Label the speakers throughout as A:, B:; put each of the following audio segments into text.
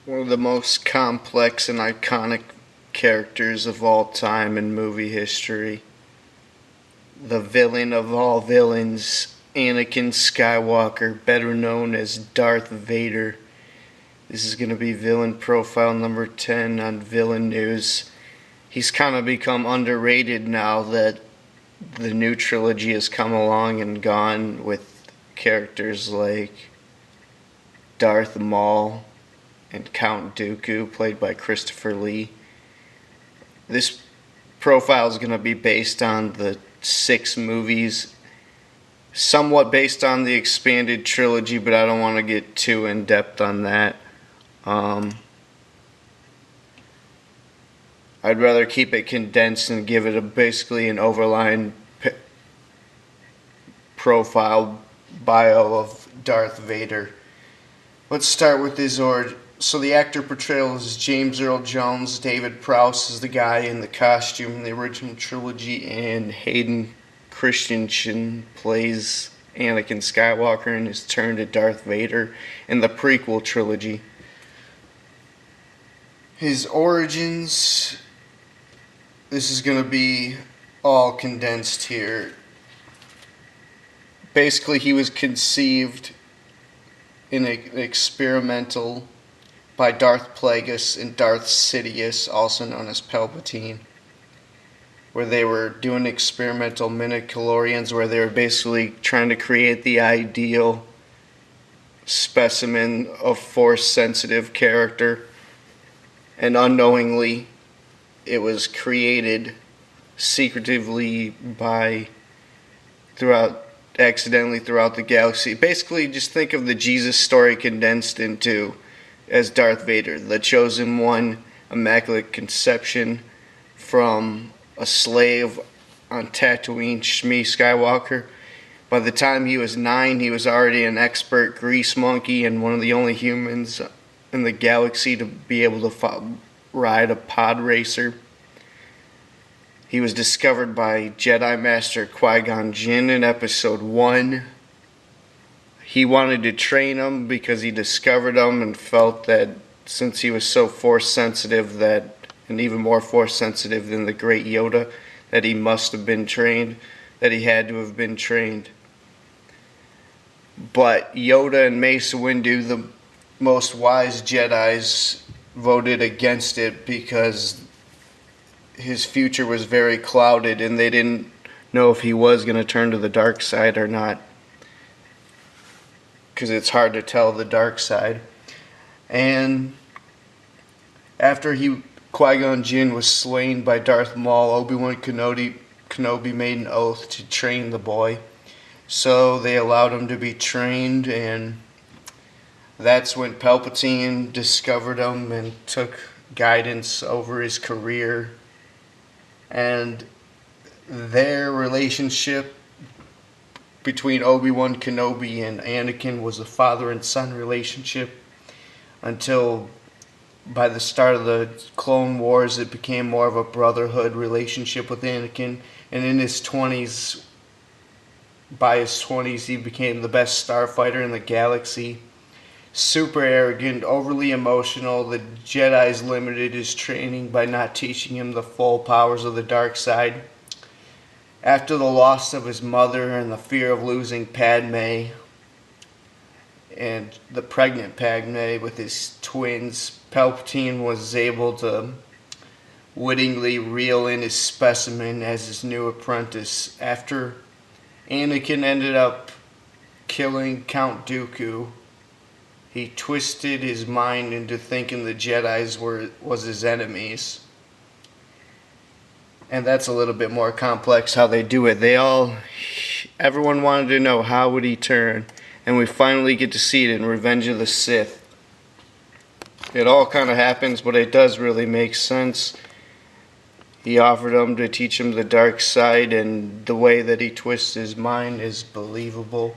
A: One of the most complex and iconic characters of all time in movie history. The villain of all villains, Anakin Skywalker, better known as Darth Vader. This is going to be villain profile number 10 on VillainNews. He's kind of become underrated now that the new trilogy has come along and gone with characters like Darth Maul and Count Dooku, played by Christopher Lee. This profile is going to be based on the 6 movies, somewhat based on the expanded trilogy, but I don't want to get too in depth on that. I'd rather keep it condensed and give it basically an overline profile bio of Darth Vader. Let's start with his origin. So the actor portrayal is James Earl Jones. David Prowse is the guy in the costume in the original trilogy, and Hayden Christensen plays Anakin Skywalker in his turn to Darth Vader in the prequel trilogy. His origins, this is going to be all condensed here. Basically, he was conceived in an experimental by Darth Plagueis and Darth Sidious, also known as Palpatine, where they were doing experimental midichlorians, where they were basically trying to create the ideal specimen of Force-sensitive character, and unknowingly it was created secretively accidentally throughout the galaxy. Basically, just think of the Jesus story condensed into as Darth Vader, the chosen one, immaculate conception from a slave on Tatooine, Shmi Skywalker. By the time he was 9, he was already an expert grease monkey and one of the only humans in the galaxy to be able to ride a Podracer. He was discovered by Jedi Master Qui-Gon Jinn in Episode 1. He wanted to train him because he discovered him and felt that since he was so force sensitive, and even more force sensitive than the great Yoda, that he must have been trained, that he had to have been trained. But Yoda and Mace Windu, the most wise Jedis, voted against it because his future was very clouded and they didn't know if he was going to turn to the dark side or not, because it's hard to tell the dark side. And after Qui-Gon Jinn was slain by Darth Maul, Obi-Wan Kenobi made an oath to train the boy. So they allowed him to be trained, and that's when Palpatine discovered him and took guidance over his career. And their relationship between Obi-Wan Kenobi and Anakin was a father and son relationship until by the start of the Clone Wars it became more of a brotherhood relationship with Anakin. And in his 20s, by his 20s, he became the best starfighter in the galaxy. Super arrogant, overly emotional. The Jedi's limited his training by not teaching him the full powers of the dark side. After the loss of his mother and the fear of losing Padme, and the pregnant Padme with his twins, Palpatine was able to wittingly reel in his specimen as his new apprentice. After Anakin ended up killing Count Dooku, he twisted his mind into thinking the Jedi's was his enemies. And that's a little bit more complex how they do it. Everyone wanted to know how would he turn, and we finally get to see it in Revenge of the Sith. It all kind of happens, but it does really make sense. He offered him to teach him the dark side, and the way that he twists his mind is believable.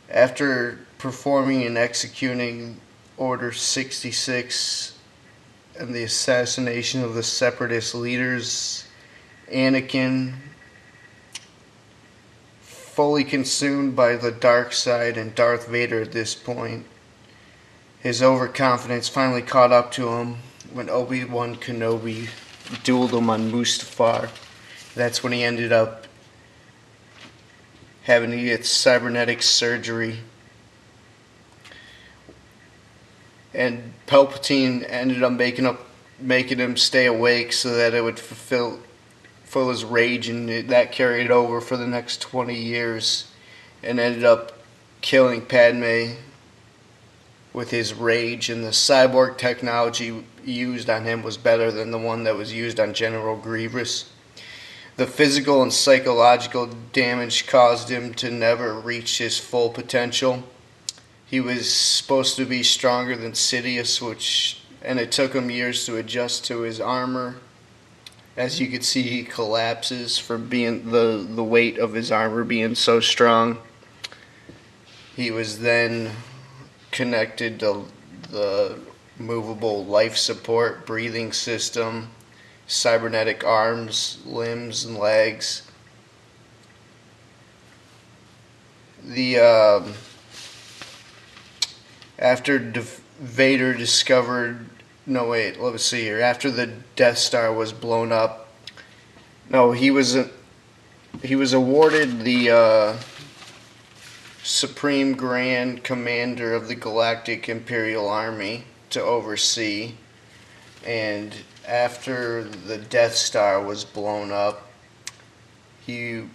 A: After performing and executing Order 66 and the assassination of the Separatist leaders, Anakin fully consumed by the dark side and Darth Vader at this point. His overconfidence finally caught up to him when Obi-Wan Kenobi dueled him on Mustafar. That's when he ended up having to get cybernetic surgery. And Palpatine ended up making him stay awake so that it would fulfill his rage, and that carried over for the next 20 years and ended up killing Padme with his rage. And the cyborg technology used on him was better than the one that was used on General Grievous. The physical and psychological damage caused him to never reach his full potential. He was supposed to be stronger than Sidious, and it took him years to adjust to his armor. As you can see, he collapses from being the weight of his armor being so strong. He was then connected to the movable life support breathing system, cybernetic arms, limbs, and legs. After Vader discovered... No, wait, let's see here. After the Death Star was blown up... No, he was awarded the Supreme Grand Commander of the Galactic Imperial Army to oversee. And after the Death Star was blown up, he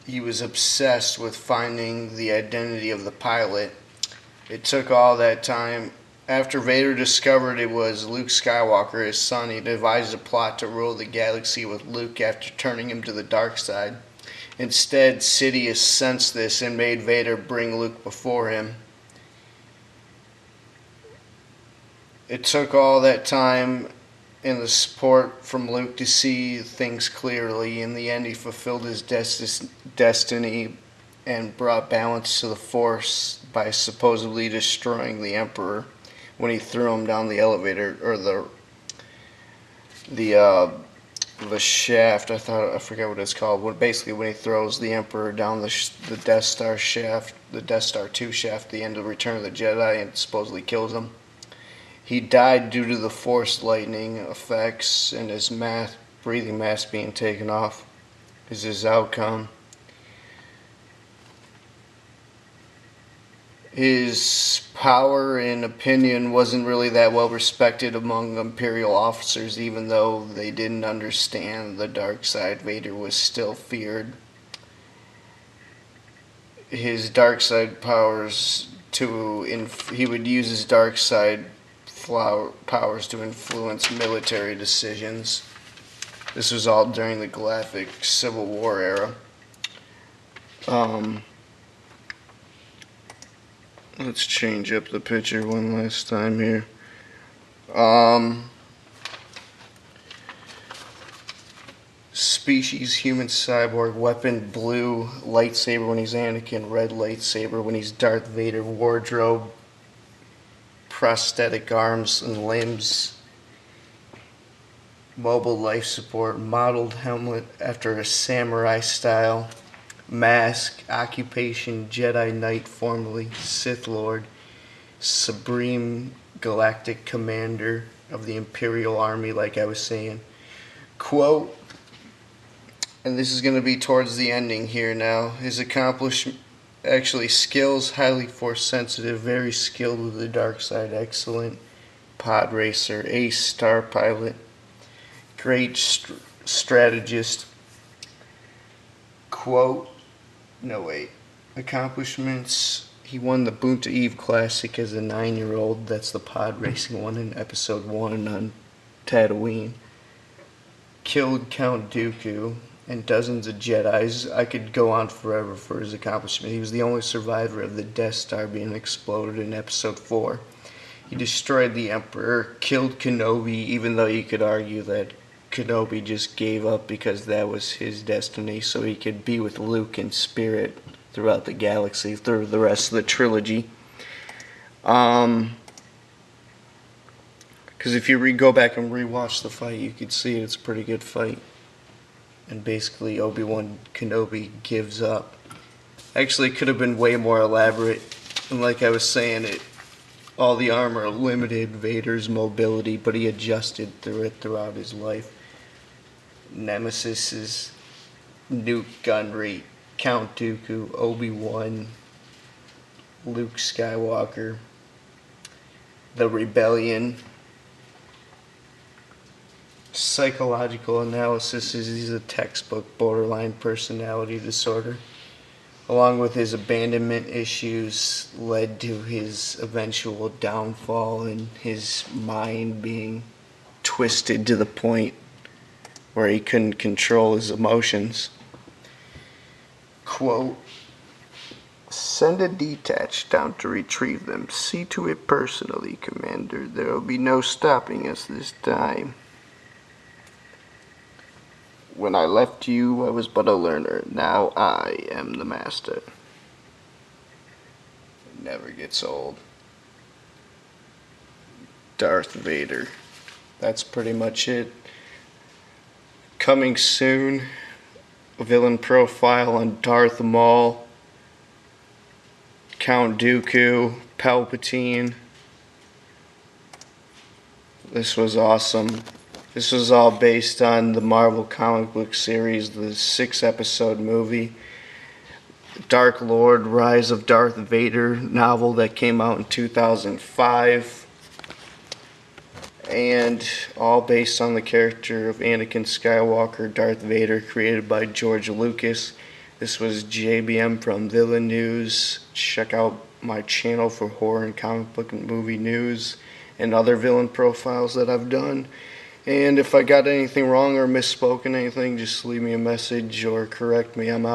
A: was obsessed with finding the identity of the pilot. It took all that time. After Vader discovered it was Luke Skywalker, his son, he devised a plot to rule the galaxy with Luke after turning him to the dark side. Instead, Sidious sensed this and made Vader bring Luke before him. It took all that time and the support from Luke to see things clearly. In the end, he fulfilled his destiny and brought balance to the Force by supposedly destroying the Emperor when he threw him down the elevator, or the shaft. I forget what it's called. Basically, when he throws the Emperor down the Death Star shaft, the Death Star 2 shaft, at the end of Return of the Jedi, and supposedly kills him. He died due to the Force lightning effects, and his breathing mask being taken off is his outcome. His power and opinion wasn't really that well respected among Imperial officers, even though they didn't understand the dark side. Vader was still feared. His dark side powers he would use his dark side powers to influence military decisions. This was all during the Galactic Civil War era. Let's change up the picture one last time here. Species human cyborg, weapon blue, lightsaber when he's Anakin, red lightsaber when he's Darth Vader, wardrobe, prosthetic arms and limbs, mobile life support, modeled helmet after a samurai style, mask, occupation, Jedi Knight, formerly Sith Lord, Supreme Galactic Commander of the Imperial Army, like I was saying. Quote, and this is going to be towards the ending here now. His skills, highly force sensitive, very skilled with the dark side, excellent Podracer, ace star pilot, great strategist. Quote, accomplishments, he won the Boonta Eve Classic as a 9-year-old. That's the pod racing one in episode 1 on Tatooine. Killed Count Dooku and dozens of Jedis. I could go on forever for his accomplishment. He was the only survivor of the Death Star being exploded in episode 4. He destroyed the Emperor, killed Kenobi, even though you could argue that Kenobi just gave up because that was his destiny, so he could be with Luke in spirit throughout the galaxy, through the rest of the trilogy. Because if you go back and rewatch the fight, you could see it's a pretty good fight. And basically Obi-Wan Kenobi gives up. Actually, it could have been way more elaborate. And like I was saying, all the armor limited Vader's mobility, but he adjusted through it throughout his life. Nemesis is Nuke Gunray, Count Dooku, Obi-Wan, Luke Skywalker, the Rebellion. Psychological analysis is he's a textbook borderline personality disorder. Along with his abandonment issues led to his eventual downfall and his mind being twisted to the point where he couldn't control his emotions. Quote, "Send a detached down to retrieve them. See to it personally, Commander. There will be no stopping us this time. When I left you, I was but a learner. Now I am the master." It never gets old. Darth Vader. That's pretty much it. Coming soon, a villain profile on Darth Maul, Count Dooku, Palpatine. This was awesome. This was all based on the Marvel comic book series, the 6-episode movie, Dark Lord, Rise of Darth Vader novel that came out in 2005. And all based on the character of Anakin Skywalker, Darth Vader, created by George Lucas. This was JBM from VillainNews. Check out my channel for horror and comic book and movie news and other villain profiles that I've done. And if I got anything wrong or misspoken anything, just leave me a message or correct me. I'm out.